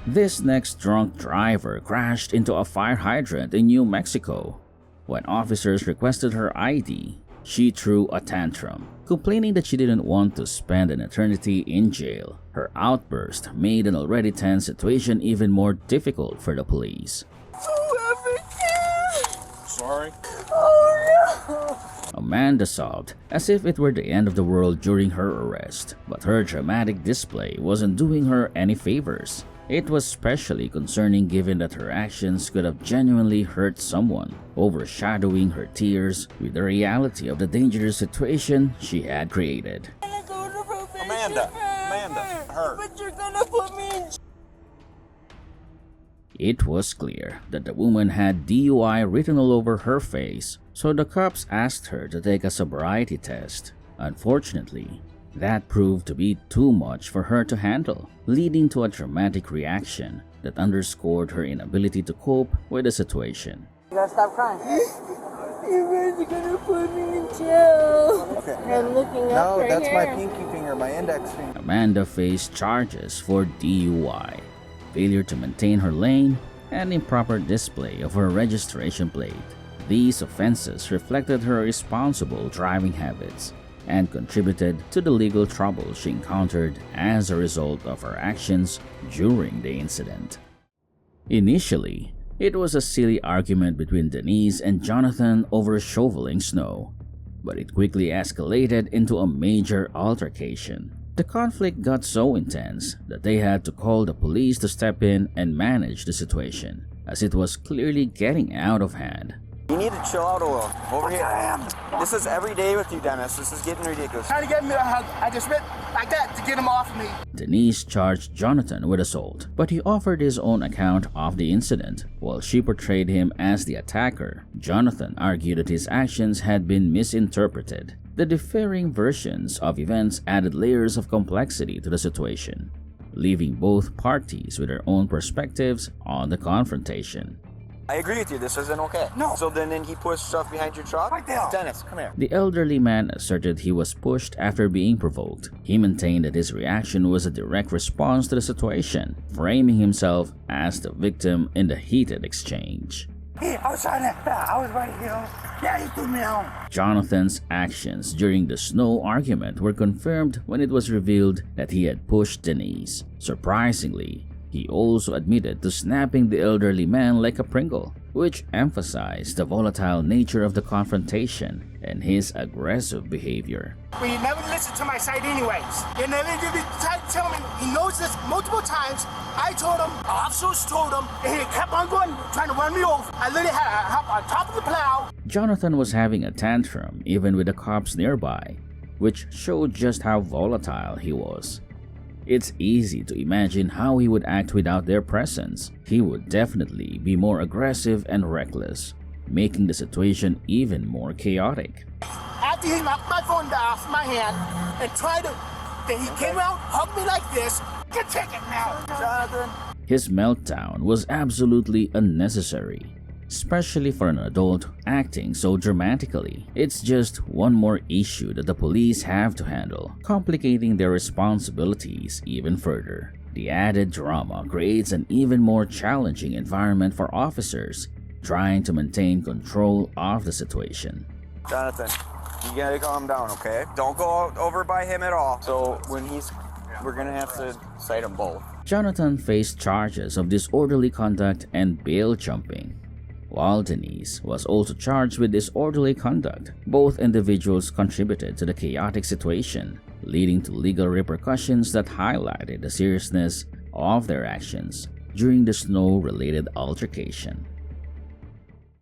This next drunk driver crashed into a fire hydrant in New Mexico. When officers requested her ID, she threw a tantrum, complaining that she didn't want to spend an eternity in jail. Her outburst made an already tense situation even more difficult for the police. Sorry. Oh no! Amanda sobbed as if it were the end of the world during her arrest, but her dramatic display wasn't doing her any favors. It was especially concerning given that her actions could have genuinely hurt someone, overshadowing her tears with the reality of the dangerous situation she had created. Amanda, her. But you're gonna put me in. It was clear that the woman had DUI written all over her face, so the cops asked her to take a sobriety test. Unfortunately, that proved to be too much for her to handle, leading to a dramatic reaction that underscored her inability to cope with the situation. You gotta stop crying. You guys are gonna put me in jail. Okay. I'm looking up No, right that's here. my pinky finger, my index finger. Amanda faced charges for DUI, failure to maintain her lane, and improper display of her registration plate. These offenses reflected her irresponsible driving habits and contributed to the legal trouble she encountered as a result of her actions during the incident. Initially, it was a silly argument between Denise and Jonathan over shoveling snow, but it quickly escalated into a major altercation. The conflict got so intense that they had to call the police to step in and manage the situation, as it was clearly getting out of hand. You need to chill out a little. Over here. This is every day with you, Dennis. This is getting ridiculous. Trying to get me a hug. I just went like that to get him off of me. Denise charged Jonathan with assault, but he offered his own account of the incident. While she portrayed him as the attacker, Jonathan argued that his actions had been misinterpreted. The differing versions of events added layers of complexity to the situation, leaving both parties with their own perspectives on the confrontation. I agree with you. This isn't okay. No. So then he pushed stuff behind your truck? Right there. Dennis, come here. The elderly man asserted he was pushed after being provoked. He maintained that his reaction was a direct response to the situation, framing himself as the victim in the heated exchange. Hey, I was trying to. I was right here. Yeah, he threw me home. Jonathan's actions during the snow argument were confirmed when it was revealed that he had pushed Denise. Surprisingly, he also admitted to snapping the elderly man like a Pringle, which emphasized the volatile nature of the confrontation and his aggressive behavior. But he never listened to my side anyways. He never did try to tell me. He knows this multiple times. I told him, officers told him, and he kept on going, trying to run me over. I literally had to hop on top of the plow. Jonathan was having a tantrum even with the cops nearby, which showed just how volatile he was. It's easy to imagine how he would act without their presence. He would definitely be more aggressive and reckless, making the situation even more chaotic. After he knocked my phone off my hand and tried to, then he came out, hugged me like this. Get taken now, Jonathan. His meltdown was absolutely unnecessary, especially for an adult acting so dramatically. It's just one more issue that the police have to handle, complicating their responsibilities even further. The added drama creates an even more challenging environment for officers trying to maintain control of the situation. Jonathan, you gotta calm down, okay? Don't go over by him at all. So we're gonna have to cite them both. Jonathan faced charges of disorderly conduct and bail jumping, while Denise was also charged with disorderly conduct. Both individuals contributed to the chaotic situation, leading to legal repercussions that highlighted the seriousness of their actions during the snow-related altercation.